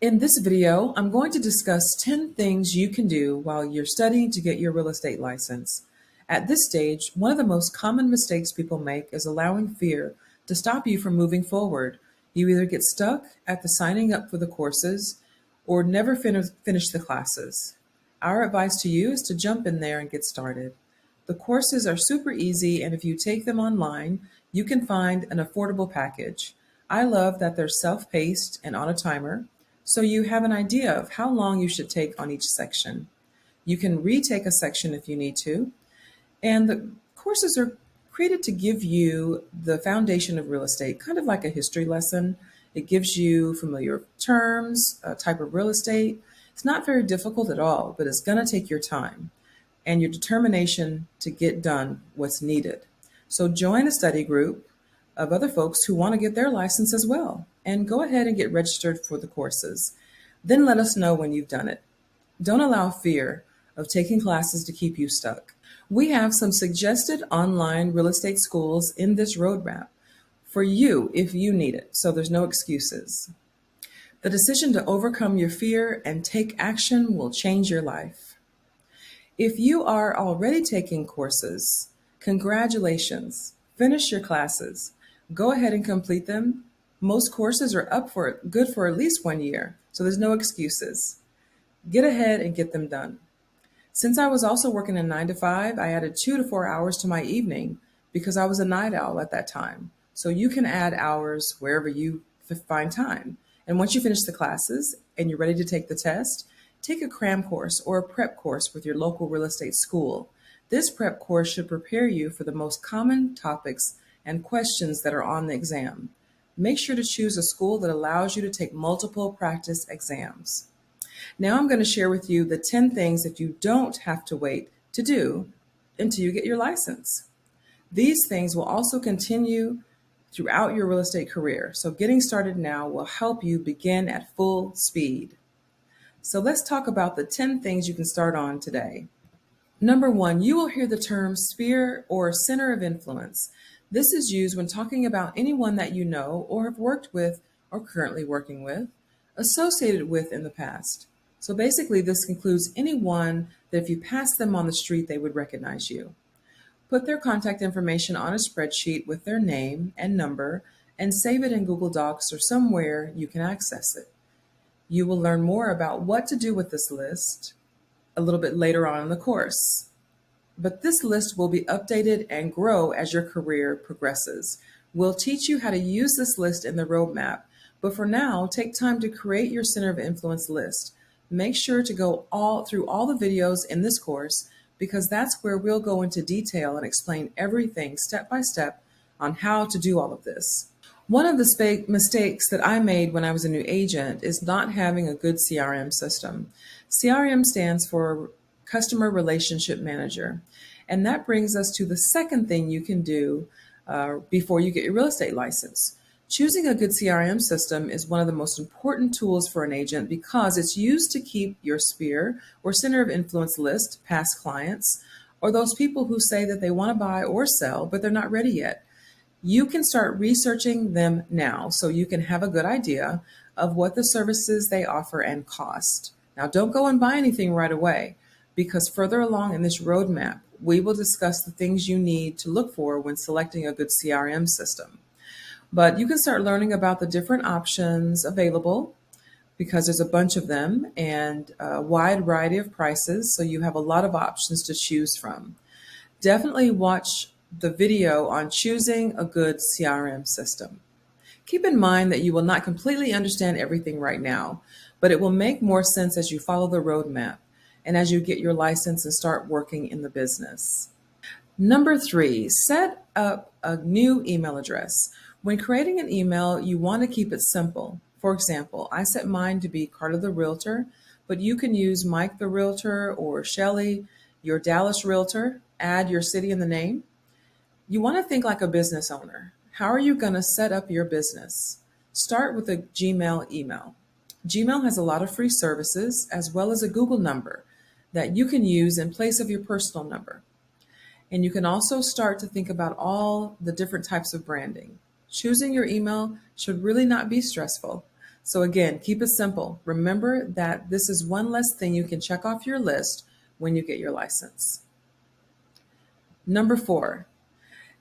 In this video, I'm going to discuss 10 things you can do while you're studying to get your real estate license. At this stage, one of the most common mistakes people make is allowing fear to stop you from moving forward. You either get stuck at the signing up for the courses or never finish the classes. Our advice to you is to jump in there and get started. The courses are super easy, and if you take them online, you can find an affordable package. I love that they're self-paced and on a timer, so you have an idea of how long you should take on each section. You can retake a section if you need to, and the courses are created to give you the foundation of real estate, kind of like a history lesson. It gives you familiar terms, a type of real estate. It's not very difficult at all, but it's going to take your time and your determination to get done what's needed. So join a study group of other folks who want to get their license as well, and go ahead and get registered for the courses. Then let us know when you've done it. Don't allow fear of taking classes to keep you stuck. We have some suggested online real estate schools in this roadmap for you if you need it, so there's no excuses. The decision to overcome your fear and take action will change your life. If you are already taking courses, congratulations, finish your classes. Go ahead and complete them. Most courses are good for at least 1 year, so there's no excuses. Get ahead and get them done. Since I was also working a 9 to 5, I added 2 to 4 hours to my evening because I was a night owl at that time. So you can add hours wherever you find time. And once you finish the classes and you're ready to take the test, take a cram course or a prep course with your local real estate school. This prep course should prepare you for the most common topics and questions that are on the exam. Make sure to choose a school that allows you to take multiple practice exams. Now I'm going to share with you the 10 things that you don't have to wait to do until you get your license. These things will also continue throughout your real estate career, so getting started now will help you begin at full speed. So let's talk about the 10 things you can start on today. Number 1, you will hear the term sphere or center of influence. This is used when talking about anyone that you know or have worked with or currently working with, associated with in the past. So basically, this includes anyone that if you pass them on the street, they would recognize you. Put their contact information on a spreadsheet with their name and number and save it in Google Docs or somewhere you can access it. You will learn more about what to do with this list a little bit later on in the course. But this list will be updated and grow as your career progresses. We'll teach you how to use this list in the roadmap, but for now, take time to create your center of influence list. Make sure to go through all the videos in this course because that's where we'll go into detail and explain everything step by step on how to do all of this. One of the mistakes that I made when I was a new agent is not having a good CRM system. CRM stands for Customer Relationship Manager. And that brings us to the second thing you can do before you get your real estate license. Choosing a good CRM system is one of the most important tools for an agent because it's used to keep your sphere or center of influence list, past clients, or those people who say that they want to buy or sell, but they're not ready yet. You can start researching them now so you can have a good idea of what the services they offer and cost. Now, don't go and buy anything right away because further along in this roadmap, we will discuss the things you need to look for when selecting a good CRM system. But you can start learning about the different options available because there's a bunch of them and a wide variety of prices, so you have a lot of options to choose from. Definitely watch the video on choosing a good CRM system. Keep in mind that you will not completely understand everything right now, but it will make more sense as you follow the roadmap and as you get your license and start working in the business. Number 3, set up a new email address. When creating an email, you want to keep it simple. For example, I set mine to be Carter the Realtor, but you can use Mike the Realtor or Shelly, your Dallas Realtor. Add your city in the name. You want to think like a business owner. How are you going to set up your business? Start with a Gmail email. Gmail has a lot of free services as well as a Google number that you can use in place of your personal number. And you can also start to think about all the different types of branding. Choosing your email should really not be stressful. So, again, keep it simple. Remember that this is one less thing you can check off your list when you get your license. Number 4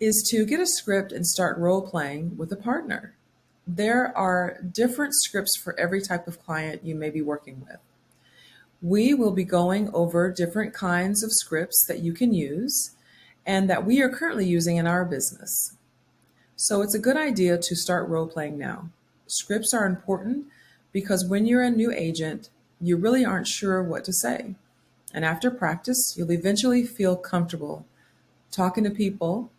is to get a script and start role playing with a partner. There are different scripts for every type of client you may be working with. We will be going over different kinds of scripts that you can use and that we are currently using in our business. So it's a good idea to start role playing now. Scripts are important because when you're a new agent, you really aren't sure what to say. And after practice, you'll eventually feel comfortable talking to people.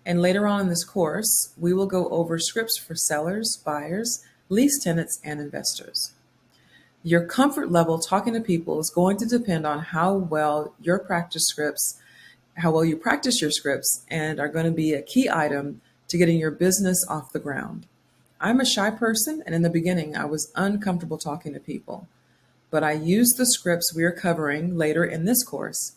And later on in this course, we will go over scripts for sellers, buyers, lease tenants, and investors. Your comfort level talking to people is going to depend on how well you practice your scripts, and are going to be a key item to getting your business off the ground. I'm a shy person, and in the beginning, I was uncomfortable talking to people. But I used the scripts we are covering later in this course,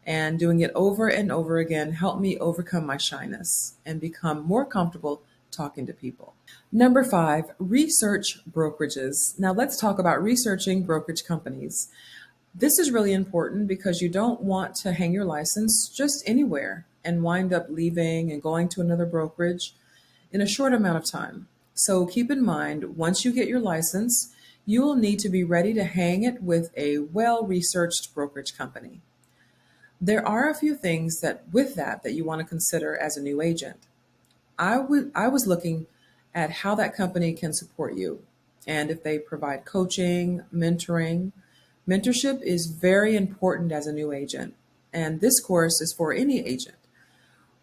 and doing it over and over again helped me overcome my shyness and become more comfortable talking to people. Number 5, research brokerages. Now let's talk about researching brokerage companies. This is really important because you don't want to hang your license just anywhere and wind up leaving and going to another brokerage in a short amount of time. So keep in mind, once you get your license, you will need to be ready to hang it with a well-researched brokerage company. There are a few things that you want to consider as a new agent. I was looking at how that company can support you and if they provide coaching, mentoring. Mentorship is very important as a new agent, and this course is for any agent.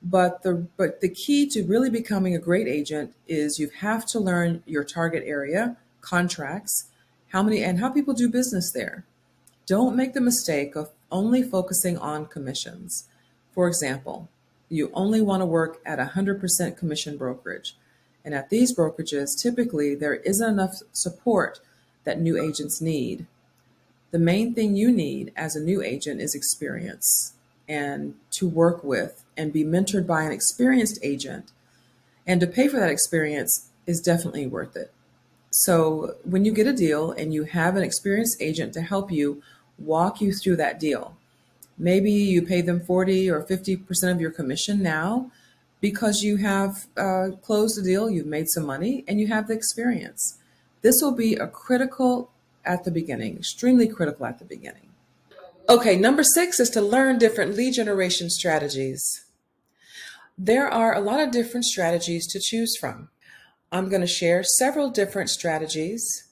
But the key to really becoming a great agent is you have to learn your target area, contracts, how people do business there. Don't make the mistake of only focusing on commissions. For example, you only want to work at 100% commission brokerage. And at these brokerages, typically there isn't enough support that new agents need. The main thing you need as a new agent is experience and to work with and be mentored by an experienced agent. And to pay for that experience is definitely worth it. So when you get a deal and you have an experienced agent to help you walk you through that deal, maybe you pay them 40 or 50% of your commission now because you have closed the deal, you've made some money, and you have the experience. This will be a critical at the beginning, extremely critical at the beginning. Okay, number 6 is to learn different lead generation strategies. There are a lot of different strategies to choose from. I'm going to share several different strategies.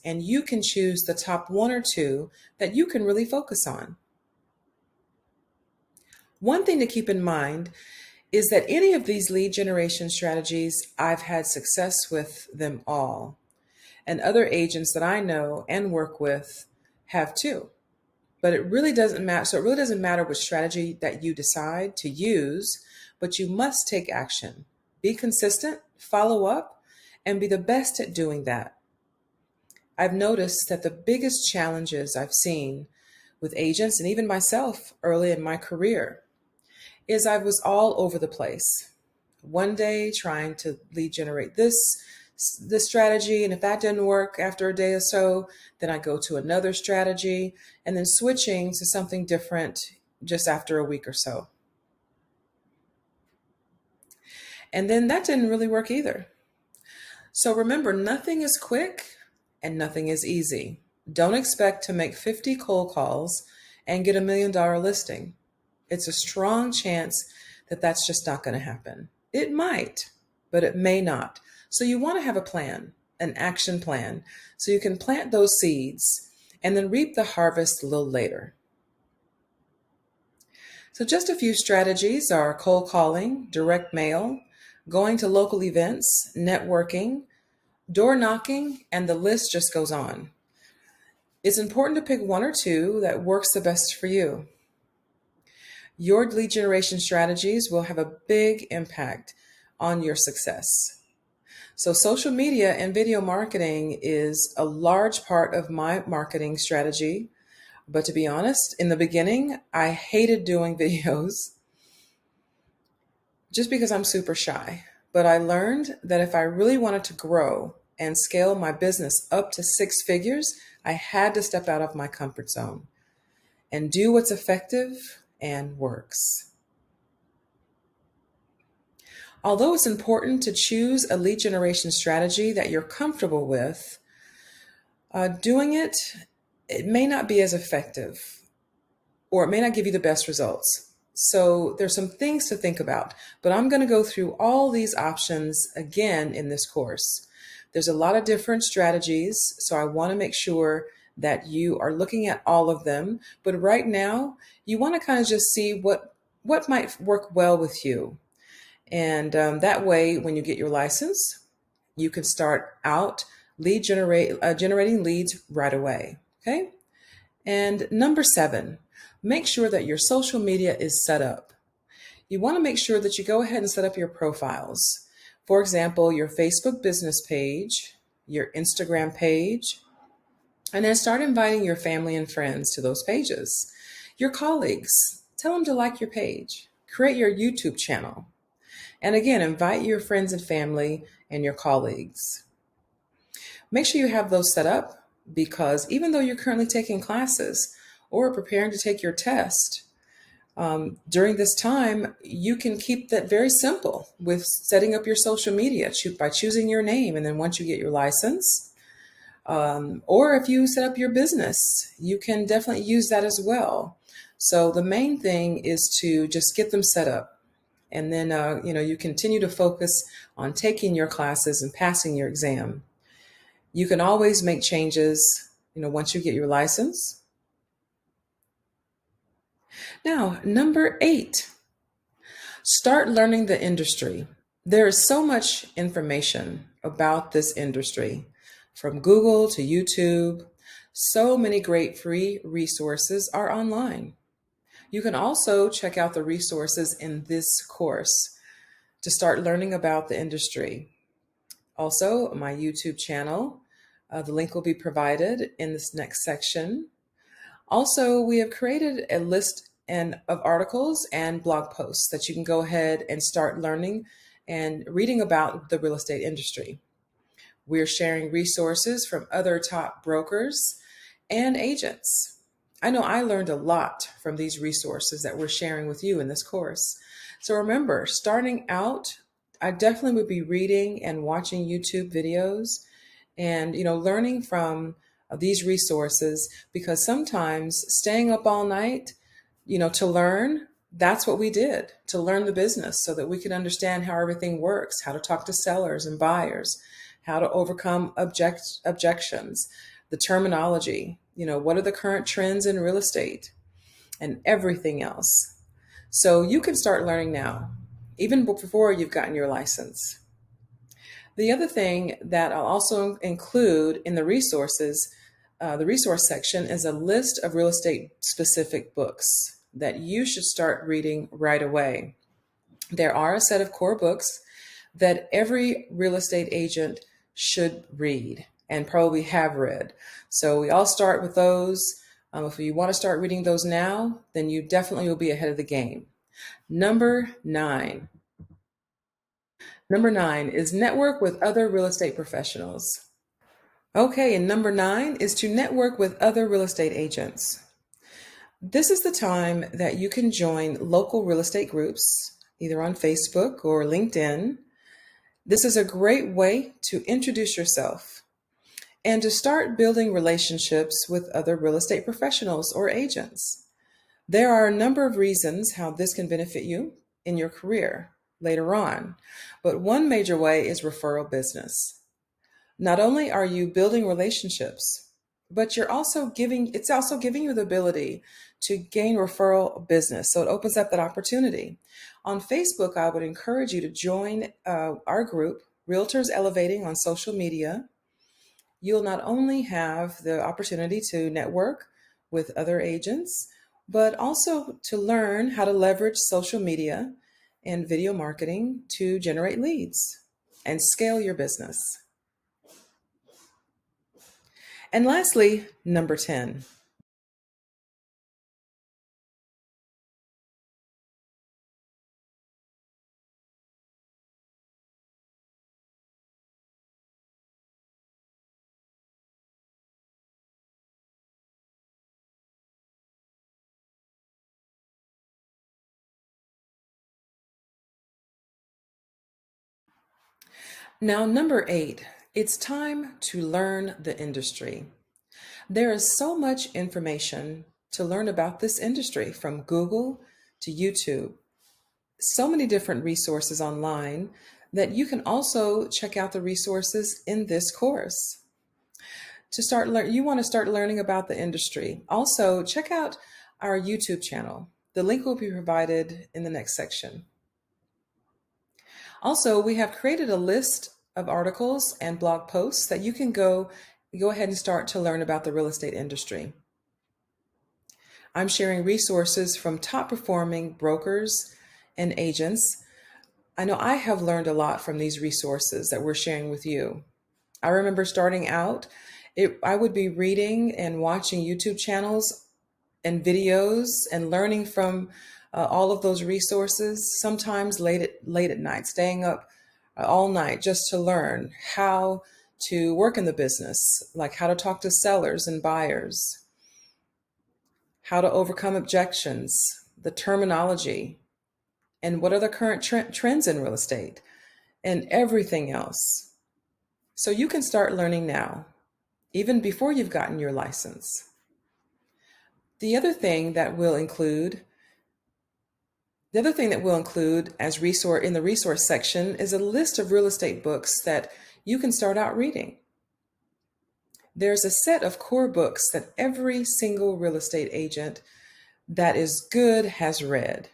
And you can choose the top 1 or 2 that you can really focus on. One thing to keep in mind is that any of these lead generation strategies, I've had success with them all. And other agents that I know and work with have too. But it really doesn't matter. So it really doesn't matter which strategy that you decide to use, but you must take action. Be consistent, follow up, and be the best at doing that. I've noticed that the biggest challenges I've seen with agents and even myself early in my career is I was all over the place. One day trying to lead generate this strategy, and if that didn't work after a day or so, then I go to another strategy, and then switching to something different just after a week or so. And then that didn't really work either. So remember, nothing is quick and nothing is easy. Don't expect to make 50 cold calls and get $1 million listing. It's a strong chance that that's just not going to happen. It might, but it may not. So you want to have a plan, an action plan, so you can plant those seeds and then reap the harvest a little later. So just a few strategies are cold calling, direct mail, going to local events, networking, door knocking, and the list just goes on. It's important to pick 1 or 2 that works the best for you. Your lead generation strategies will have a big impact on your success. So social media and video marketing is a large part of my marketing strategy. But to be honest, in the beginning, I hated doing videos just because I'm super shy. but I learned that if I really wanted to grow and scale my business up to six figures, I had to step out of my comfort zone and do what's effective and works. Although it's important to choose a lead generation strategy that you're comfortable with, doing it may not be as effective or it may not give you the best results. So there's some things to think about, but I'm going to go through all these options again in this course. There's a lot of different strategies, so I want to make sure that you are looking at all of them. But right now, you want to kind of just see what might work well with you. And that way, when you get your license, you can start out generating leads right away. Okay. And number 7, make sure that your social media is set up. You want to make sure that you go ahead and set up your profiles. For example, your Facebook business page, your Instagram page, and then start inviting your family and friends to those pages. Your colleagues, tell them to like your page. Create your YouTube channel. And again, invite your friends and family and your colleagues. Make sure you have those set up because even though you're currently taking classes or preparing to take your test, during this time, you can keep that very simple with setting up your social media by choosing your name. And then once you get your license, or if you set up your business, you can definitely use that as well. So the main thing is to just get them set up. And then, you continue to focus on taking your classes and passing your exam. You can always make changes, once you get your license. Now, number 8, start learning the industry. There is so much information about this industry, from Google to YouTube. So many great free resources are online. You can also check out the resources in this course to start learning about the industry. Also, my YouTube channel, the link will be provided in this next section. Also, we have created a list of articles and blog posts that you can go ahead and start learning and reading about the real estate industry. We're sharing resources from other top brokers and agents. I know I learned a lot from these resources that we're sharing with you in this course. So remember, starting out, I definitely would be reading and watching YouTube videos and learning from these resources, because sometimes staying up all night to learn, that's what we did to learn the business so that we can understand how everything works, how to talk to sellers and buyers, how to overcome objections, the terminology, what are the current trends in real estate and everything else. So you can start learning now, even before you've gotten your license. The other thing that I'll also include in the resources, the resource section, is a list of real estate specific books that you should start reading right away. There are a set of core books that every real estate agent should read and probably have read. So we all start with those. If you want to start reading those now, then you definitely will be ahead of the game. Number 9. Number 9 is network with other real estate professionals. Okay, and number 9 is to network with other real estate agents. This is the time that you can join local real estate groups, either on Facebook or LinkedIn. This is a great way to introduce yourself and to start building relationships with other real estate professionals or agents. There are a number of reasons how this can benefit you in your career later on, but one major way is referral business. Not only are you building relationships, but it's also giving you the ability to gain referral business. So it opens up that opportunity. On Facebook, I would encourage you to join our group, Realtors Elevating on social media. You'll not only have the opportunity to network with other agents, but also to learn how to leverage social media and video marketing to generate leads and scale your business. And lastly, number 10. Now, number 8, it's time to learn the industry. There is so much information to learn about this industry, from Google to YouTube. So many different resources online that you can also check out the resources in this course. You want to start learning about the industry. Also, check out our YouTube channel. The link will be provided in the next section. Also, we have created a list of articles and blog posts that you can go ahead and start to learn about the real estate industry. I'm sharing resources from top performing brokers and agents. I know I have learned a lot from these resources that we're sharing with you. I remember starting out, I would be reading and watching YouTube channels and videos and learning from all of those resources, sometimes late at night, staying up all night just to learn how to work in the business, like how to talk to sellers and buyers, how to overcome objections, the terminology, and what are the current trends in real estate, and everything else. So you can start learning now, even before you've gotten your license. The other thing that we'll include as resource in the resource section is a list of real estate books that you can start out reading. There's a set of core books that every single real estate agent that is good has read.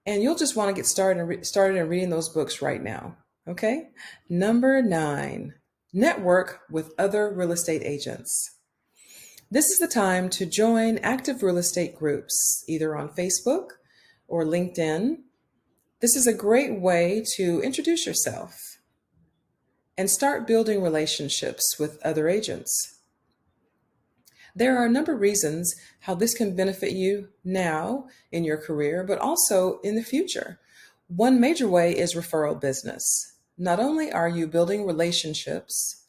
And you'll just want to get started in reading those books right now. Okay? Number 9, network with other real estate agents. This is the time to join active real estate groups, either on Facebook or LinkedIn. This is a great way to introduce yourself and start building relationships with other agents. There are a number of reasons how this can benefit you now in your career, but also in the future. One major way is referral business. Not only are you building relationships,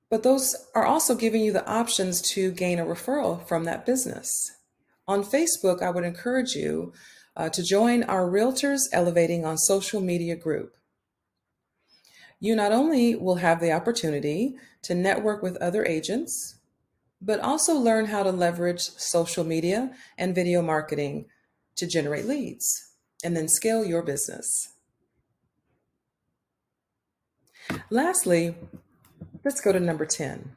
but those are also giving you the options to gain a referral from that business. On Facebook, I would encourage you to join our Realtors Elevating on Social Media group. You not only will have the opportunity to network with other agents, but also learn how to leverage social media and video marketing to generate leads and then scale your business. Lastly, let's go to number 10.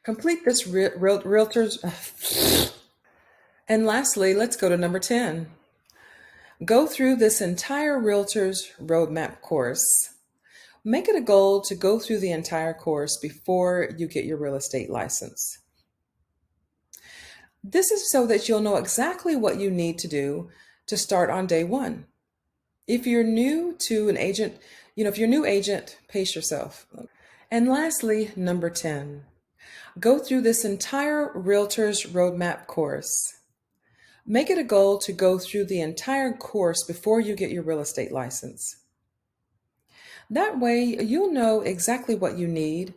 Complete this realtors. And lastly, let's go to number 10. Go through this entire Realtors Roadmap course. Make it a goal to go through the entire course before you get your real estate license. This is so that you'll know exactly what you need to do to start on day 1. If you're new to an agent, if you're a new agent, pace yourself. And lastly, number 10, go through this entire Realtors Roadmap course. Make it a goal to go through the entire course before you get your real estate license. That way, you'll know exactly what you need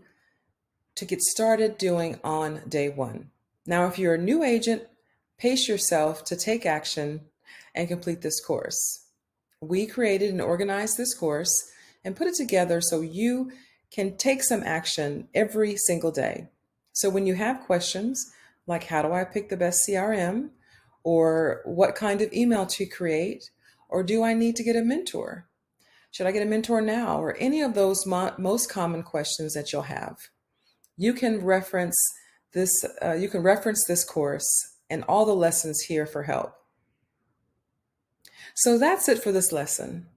to get started doing on day 1. Now, if you're a new agent, pace yourself to take action and complete this course. We created and organized this course and put it together so you can take some action every single day. So when you have questions like how do I pick the best CRM, or what kind of email to create, or do I need to get a mentor? Should I get a mentor now? Or any of those most common questions that you'll have. You can reference this course and all the lessons here for help. So that's it for this lesson.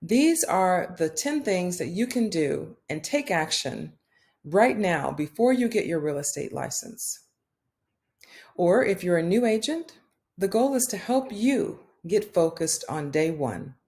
These are the 10 things that you can do and take action right now before you get your real estate license. Or if you're a new agent, the goal is to help you get focused on day 1.